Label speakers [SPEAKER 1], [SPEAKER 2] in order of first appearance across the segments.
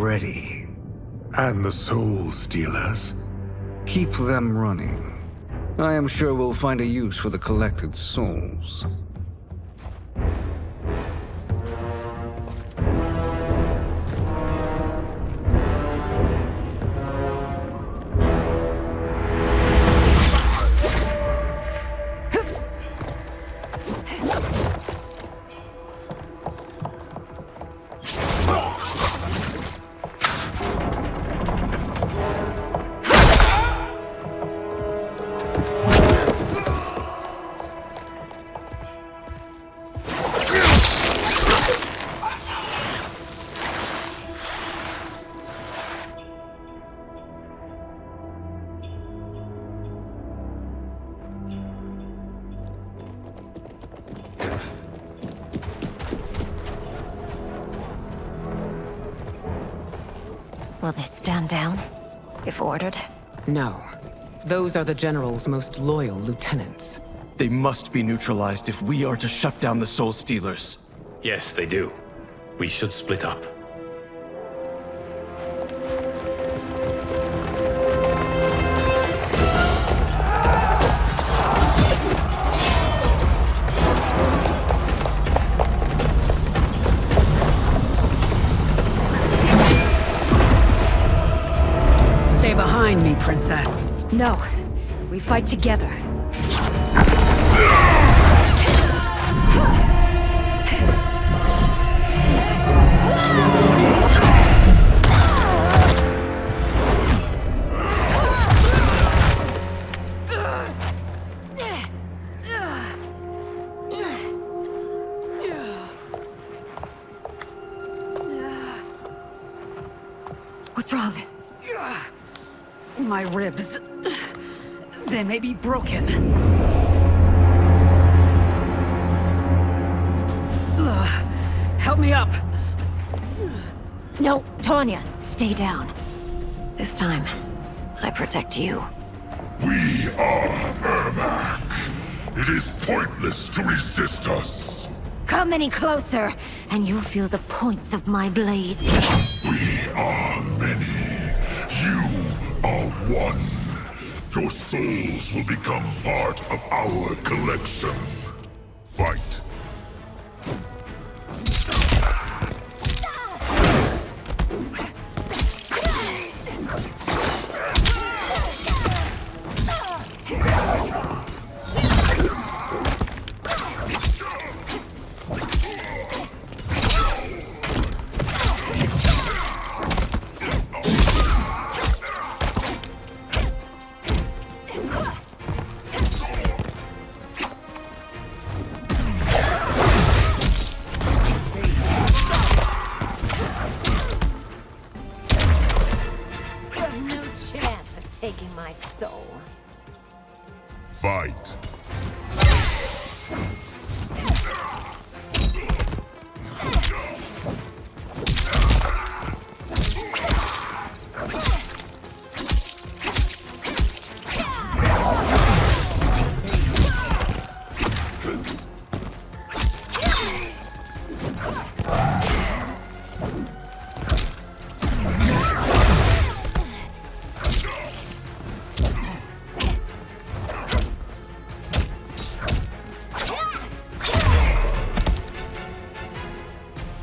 [SPEAKER 1] ready.
[SPEAKER 2] And the Soul Stealers?
[SPEAKER 1] Keep them running. I am sure we'll find a use for the collected souls.
[SPEAKER 3] Will they stand down, if ordered?
[SPEAKER 4] No. Those are the General's most loyal lieutenants.
[SPEAKER 5] They must be neutralized if we are to shut down the Soul Stealers.
[SPEAKER 6] Yes, they do. We should split up.
[SPEAKER 4] Stay behind me, Princess.
[SPEAKER 3] No. We fight together. What's wrong?
[SPEAKER 4] My ribs. They may be broken. Help me up.
[SPEAKER 3] No, Tanya, stay down. This time, I protect you.
[SPEAKER 7] We are Ermac. It is pointless to resist us.
[SPEAKER 3] Come any closer, and you'll feel the points of my blades.
[SPEAKER 7] We are many. You are one. Your souls will become part of our collection. Fight.
[SPEAKER 3] Taking my soul.
[SPEAKER 7] Fight.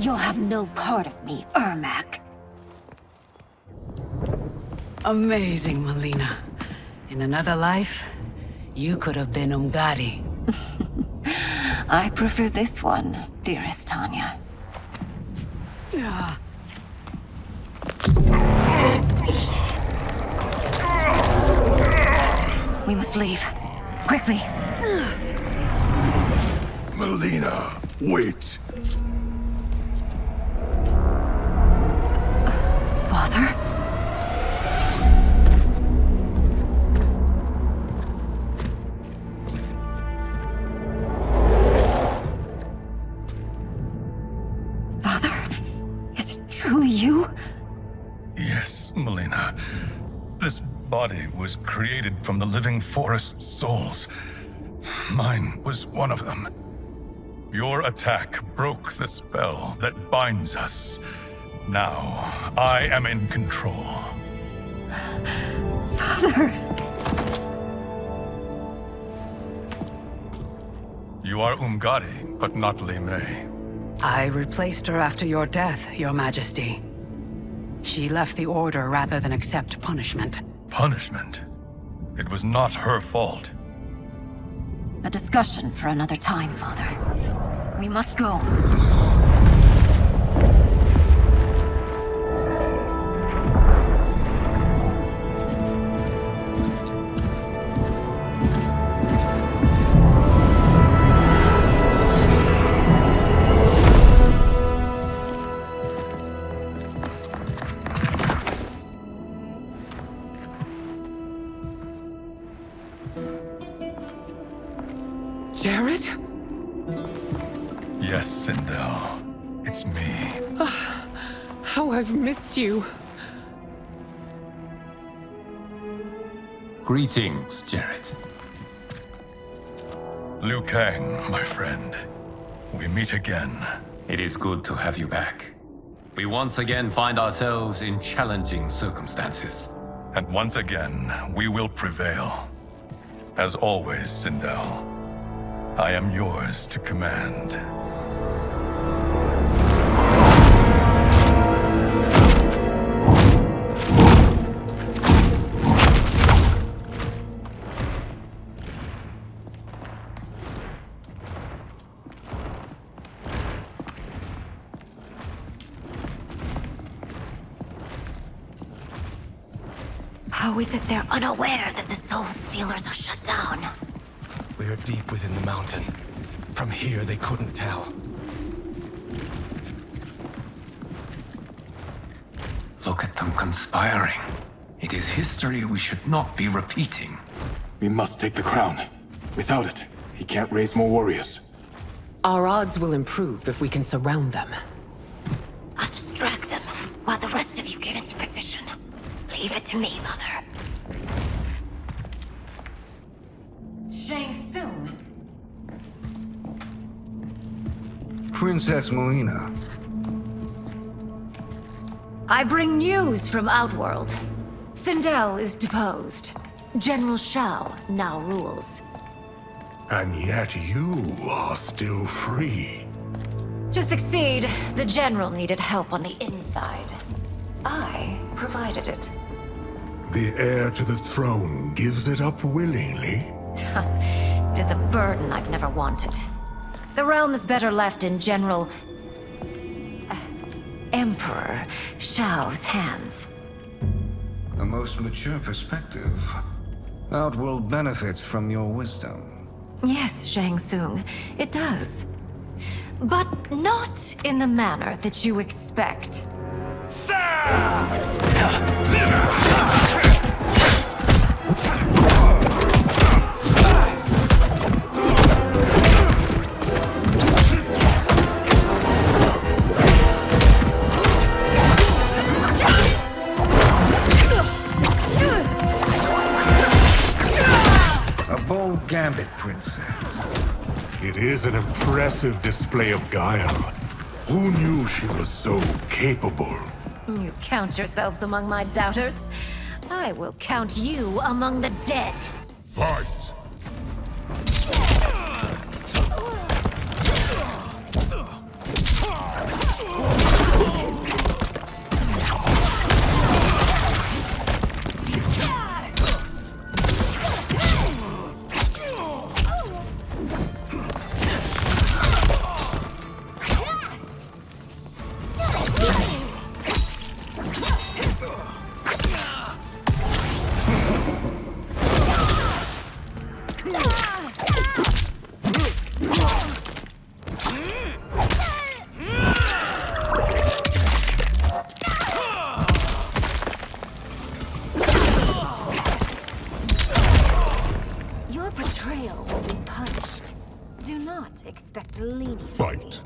[SPEAKER 3] You'll have no part of me, Ermac.
[SPEAKER 4] Amazing, Melina. In another life, you could have been Umgadi.
[SPEAKER 3] I prefer this one, dearest Tanya. We must leave. Quickly.
[SPEAKER 7] Melina, wait.
[SPEAKER 3] Father? Father? Is it truly you?
[SPEAKER 8] Yes, Melina. This body was created from the living forest's souls. Mine was one of them. Your attack broke the spell that binds us. Now, I am in control.
[SPEAKER 3] Father!
[SPEAKER 8] You are Umgadi, but not Li Mei.
[SPEAKER 4] I replaced her after your death, Your Majesty. She left the Order rather than accept punishment.
[SPEAKER 8] Punishment? It was not her fault.
[SPEAKER 3] A discussion for another time, Father. We must go.
[SPEAKER 9] Jared?
[SPEAKER 8] Yes, Sindel. It's me.
[SPEAKER 9] How I've missed you.
[SPEAKER 10] Greetings, Jared.
[SPEAKER 8] Liu Kang, my friend. We meet again.
[SPEAKER 10] It is good to have you back. We once again find ourselves in challenging circumstances.
[SPEAKER 8] And once again, we will prevail. As always, Sindel, I am yours to command.
[SPEAKER 3] How is it they're unaware that the Soul Stealers are shut down?
[SPEAKER 5] We are deep within the mountain. From here, they couldn't tell.
[SPEAKER 10] Look at them conspiring. It is history we should not be repeating.
[SPEAKER 11] We must take the crown. Without it, he can't raise more warriors.
[SPEAKER 9] Our odds will improve if we can surround them.
[SPEAKER 3] I'll distract them while the rest of you get into position. Leave it to me, Mother. Shang Tsung.
[SPEAKER 1] Princess Melina.
[SPEAKER 3] I bring news from Outworld. Sindel is deposed. General Shao now rules.
[SPEAKER 2] And yet you are still free.
[SPEAKER 3] To succeed, the General needed help on the inside. I provided it.
[SPEAKER 2] The heir to the throne gives it up willingly.
[SPEAKER 3] It is a burden I've never wanted. The realm is better left in General... Emperor Shao's hands.
[SPEAKER 1] A most mature perspective. Outworld benefits from your wisdom.
[SPEAKER 3] Yes, Shang Tsung, it does. But not in the manner that you expect.
[SPEAKER 1] A bold Gambit, Princess.
[SPEAKER 2] It is an impressive display of guile. Who knew she was so capable?
[SPEAKER 3] You count yourselves among my doubters. I will count you among the dead.
[SPEAKER 7] Fight!
[SPEAKER 3] Your betrayal will be punished. Do not expect leniency.
[SPEAKER 7] Fight!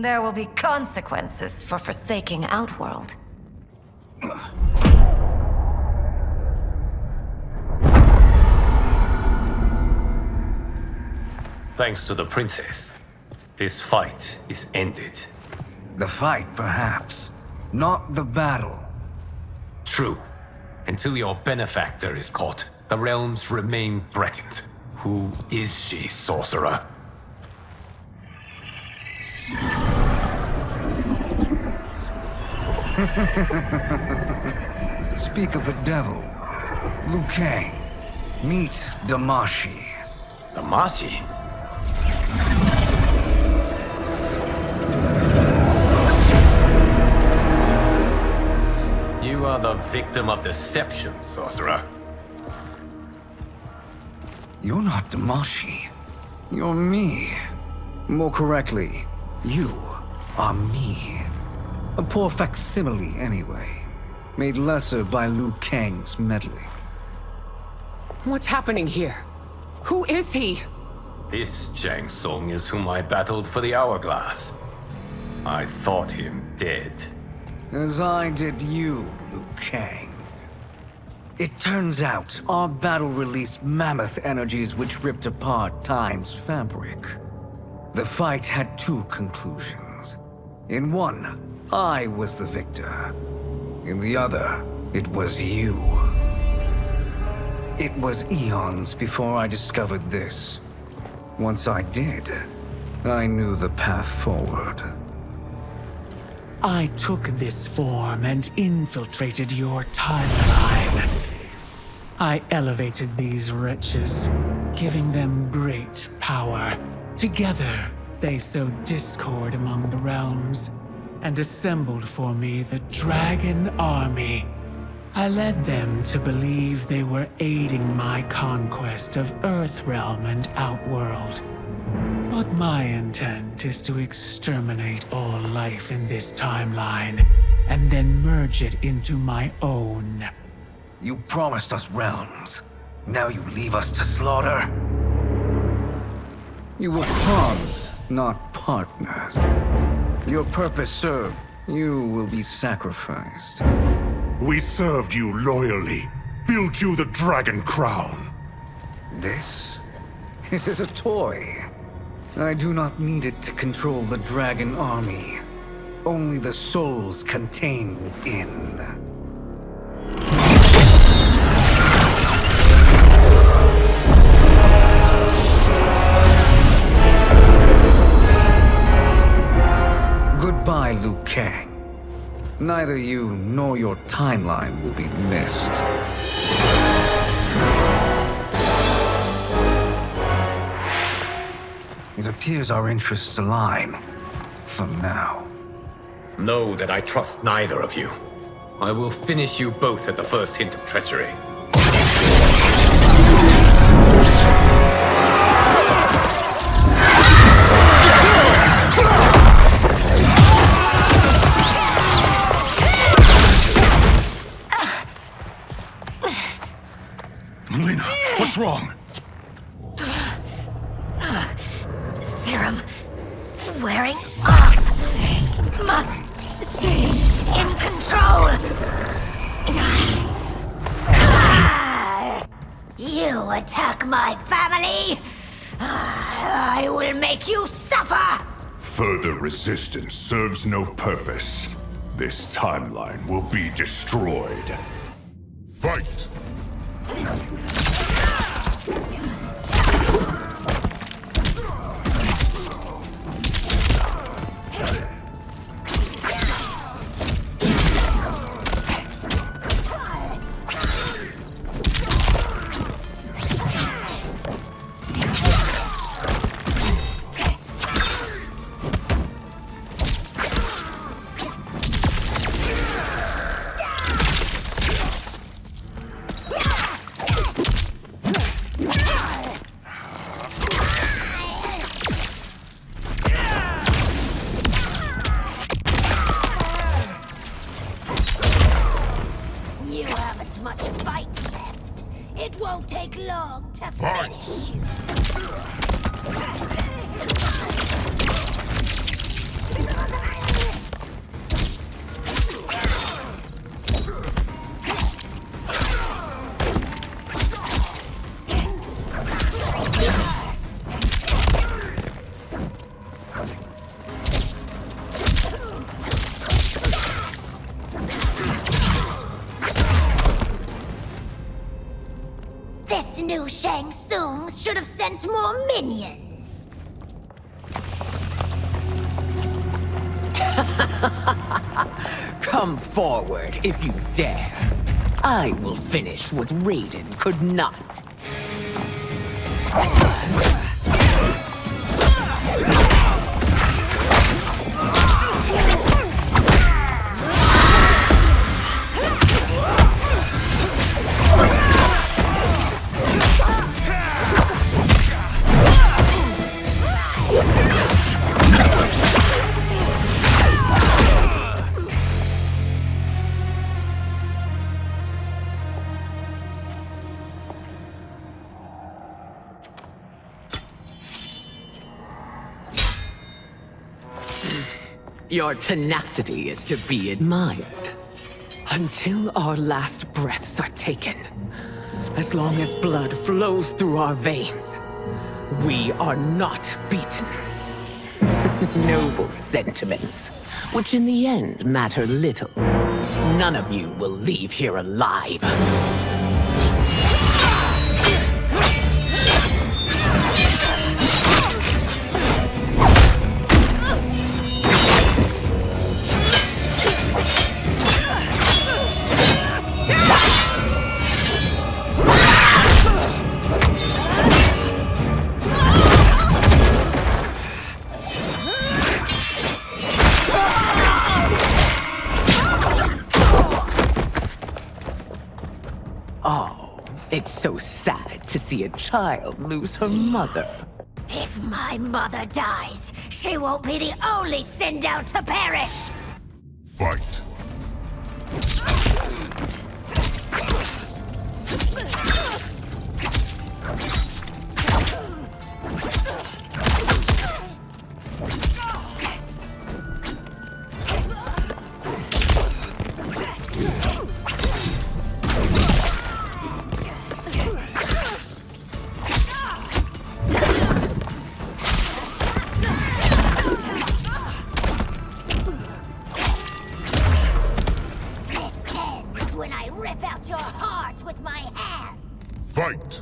[SPEAKER 3] There will be consequences for forsaking Outworld.
[SPEAKER 6] Thanks to the princess, this fight is ended.
[SPEAKER 1] The fight, perhaps. Not the battle.
[SPEAKER 10] True. Until your benefactor is caught, the realms remain threatened. Who is she, sorcerer?
[SPEAKER 1] Speak of the devil. Liu Kang. Meet Damashi.
[SPEAKER 10] Damashi? You are the victim of deception, sorcerer.
[SPEAKER 1] You're not Damashi. You're me. More correctly, you are me. A poor facsimile, anyway. Made lesser by Liu Kang's meddling.
[SPEAKER 9] What's happening here? Who is he?
[SPEAKER 10] This Shang Tsung is whom I battled for the Hourglass. I thought him dead.
[SPEAKER 1] As I did you, Liu Kang. It turns out our battle released mammoth energies which ripped apart time's fabric. The fight had two conclusions. In one, I was the victor. In the other, it was you. It was eons before I discovered this. Once I did, I knew the path forward.
[SPEAKER 12] I took this form and infiltrated your timeline. I elevated these wretches, giving them great power. Together, they sowed discord among the realms, and assembled for me the Dragon Army. I led them to believe they were aiding my conquest of Earthrealm and Outworld. But my intent is to exterminate all life in this timeline, and then merge it into my own.
[SPEAKER 1] You promised us realms. Now you leave us to slaughter? You were pawns, not partners. Your purpose served. You will be sacrificed.
[SPEAKER 2] We served you loyally, built you the Dragon Crown.
[SPEAKER 1] This is a toy. I do not need it to control the Dragon Army. Only the souls contained within. Goodbye, Liu Kang. Neither you nor your timeline will be missed. It appears our interests align. For now.
[SPEAKER 6] Know that I trust neither of you. I will finish you both at the first hint of treachery.
[SPEAKER 8] Melina, what's wrong?
[SPEAKER 3] Serum wearing off. Must stay in control. You attack my family. I will make you suffer.
[SPEAKER 7] Further resistance serves no purpose. This timeline will be destroyed. Fight!
[SPEAKER 13] knew Shang Tsung should have sent more minions.
[SPEAKER 9] Come forward if you dare. I will finish what Raiden could not. Your tenacity is to be admired. Until our last breaths are taken, as long as blood flows through our veins, we are not beaten. Noble sentiments, which in the end matter little. None of you will leave here alive. It's so sad to see a child lose her mother.
[SPEAKER 13] If my mother dies, she won't be the only Sindel to perish!
[SPEAKER 7] Fight. Fight!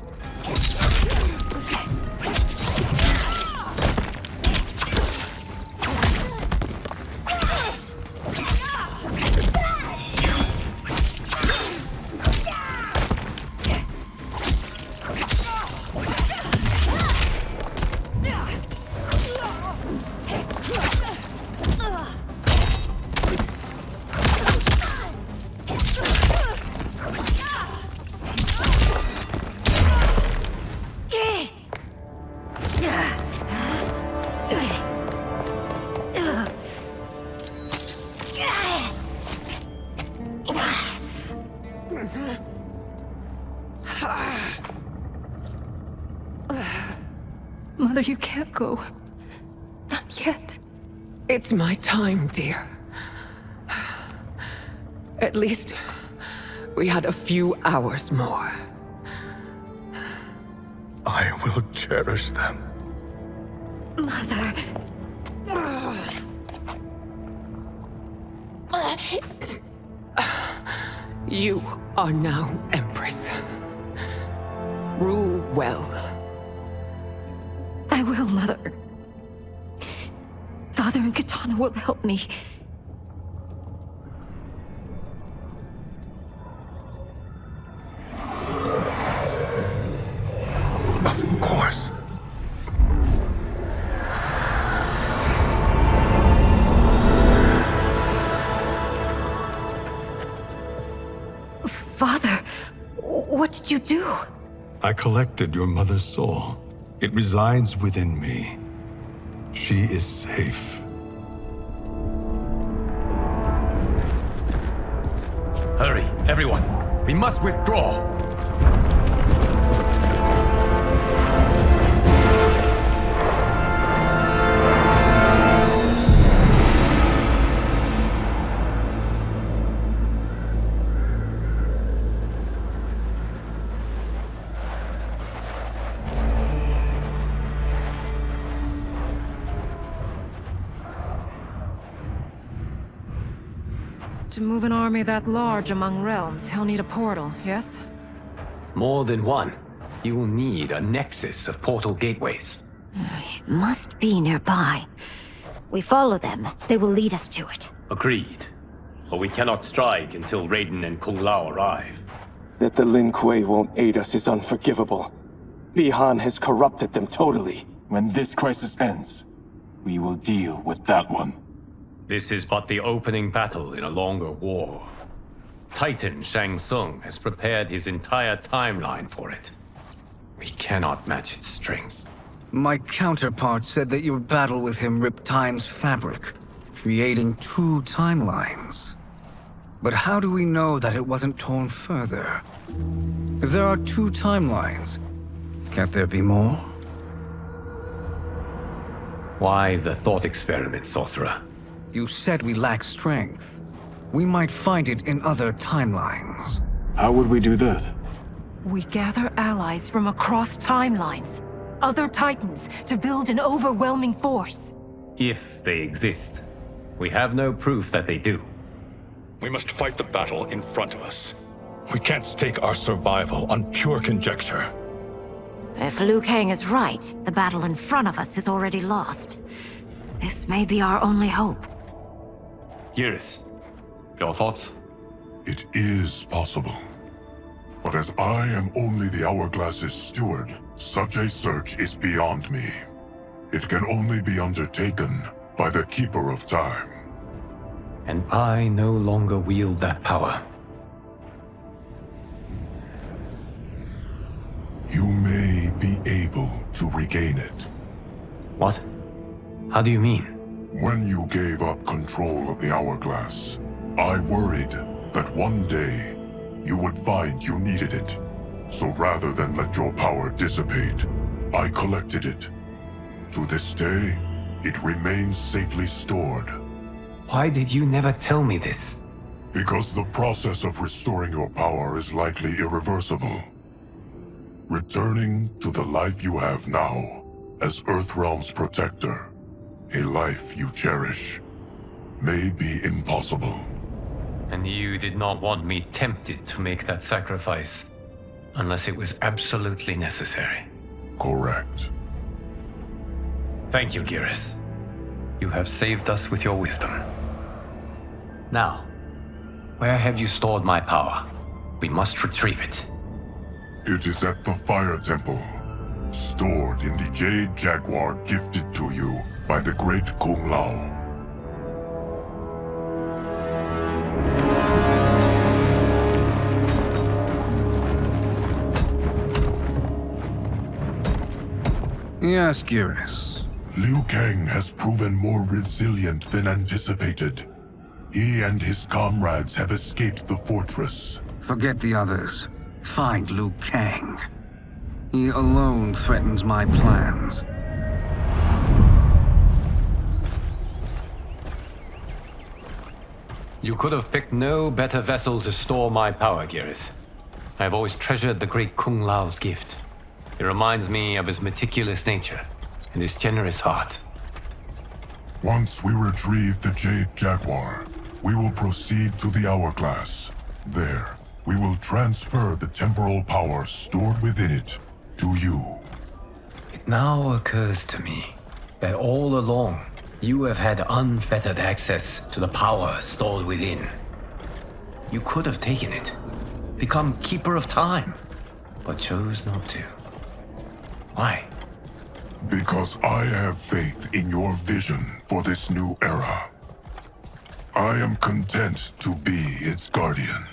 [SPEAKER 9] Mother, you can't go. Not yet. It's my time, dear. At least, we had a few hours more.
[SPEAKER 8] I will cherish them.
[SPEAKER 13] Mother...
[SPEAKER 9] You are now Empress. Rule well.
[SPEAKER 3] I will, Mother. Father and Katana will help me.
[SPEAKER 8] Of course.
[SPEAKER 3] Father, what did you do?
[SPEAKER 8] I collected your mother's soul. It resides within me. She is safe.
[SPEAKER 6] Hurry, everyone. We must withdraw.
[SPEAKER 14] To move an army that large among realms, he'll need a portal, yes?
[SPEAKER 10] More than one. you will need a nexus of portal gateways.
[SPEAKER 3] It must be nearby. We follow them, they will lead us to it.
[SPEAKER 14] Agreed. But we cannot strike until Raiden and Kung Lao arrive.
[SPEAKER 11] That the Lin Kuei won't aid us is unforgivable. Bi-Han has corrupted them totally. When this crisis ends, we will deal with that one.
[SPEAKER 14] This is but the opening battle in a longer war. Titan Shang Tsung has prepared his entire timeline for it.
[SPEAKER 10] We cannot match its strength.
[SPEAKER 1] My counterpart said that your battle with him ripped time's fabric, creating 2 timelines. But how do we know that it wasn't torn further? If there are 2 timelines, can't there be more?
[SPEAKER 14] Why the thought experiment, Sorcerer?
[SPEAKER 1] You said we lack strength. We might find it in other timelines.
[SPEAKER 11] How would we do that?
[SPEAKER 15] We gather allies from across timelines, other Titans, to build an overwhelming force.
[SPEAKER 14] If they exist. We have no proof that they do.
[SPEAKER 8] We must fight the battle in front of us. We can't stake our survival on pure conjecture.
[SPEAKER 3] If Liu Kang is right, the battle in front of us is already lost. This may be our only hope.
[SPEAKER 14] Geras, your thoughts?
[SPEAKER 7] It is possible. But as I am only the Hourglass's steward, such a search is beyond me. It can only be undertaken by the Keeper of Time.
[SPEAKER 10] And I no longer wield that power.
[SPEAKER 7] You may be able to regain it.
[SPEAKER 10] What? How do you mean?
[SPEAKER 7] When you gave up control of the Hourglass, I worried that one day you would find you needed it. So rather than let your power dissipate, I collected it. To this day, it remains safely stored.
[SPEAKER 10] Why did you never tell me this?
[SPEAKER 7] Because the process of restoring your power is likely irreversible. Returning to the life you have now, as Earthrealm's protector, a life you cherish, may be impossible.
[SPEAKER 10] And you did not want me tempted to make that sacrifice, unless it was absolutely necessary.
[SPEAKER 7] Correct.
[SPEAKER 10] Thank you, Geras. You have saved us with your wisdom. Now, where have you stored my power? We must retrieve it.
[SPEAKER 7] It is at the Fire Temple, stored in the Jade Jaguar gifted to you by the great Kung Lao.
[SPEAKER 1] Yes, Geras.
[SPEAKER 7] Liu Kang has proven more resilient than anticipated. He and his comrades have escaped the fortress.
[SPEAKER 1] Forget the others. Find Liu Kang. He alone threatens my plans.
[SPEAKER 10] You could have picked no better vessel to store my power, Geras. I have always treasured the great Kung Lao's gift. It reminds me of his meticulous nature and his generous heart.
[SPEAKER 7] Once we retrieve the Jade Jaguar, we will proceed to the Hourglass. There, we will transfer the temporal power stored within it to you.
[SPEAKER 10] It now occurs to me that all along, you have had unfettered access to the power stored within. You could have taken it, become Keeper of Time, but chose not to. Why?
[SPEAKER 7] Because I have faith in your vision for this new era. I am content to be its guardian.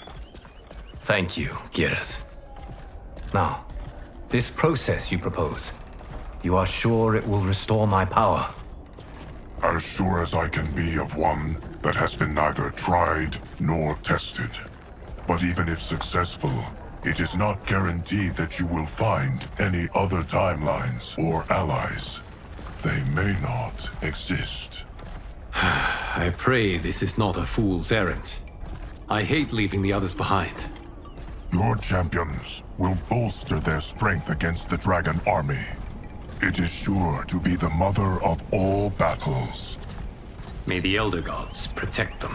[SPEAKER 10] Thank you, Geras. Now, this process you propose, you are sure it will restore my power?
[SPEAKER 7] As sure as I can be of one that has been neither tried nor tested. But even if successful, it is not guaranteed that you will find any other timelines or allies. They may not exist.
[SPEAKER 10] I pray this is not a fool's errand. I hate leaving the others behind.
[SPEAKER 7] Your champions will bolster their strength against the Dragon Army. It is sure to be the mother of all battles.
[SPEAKER 10] May the Elder Gods protect them.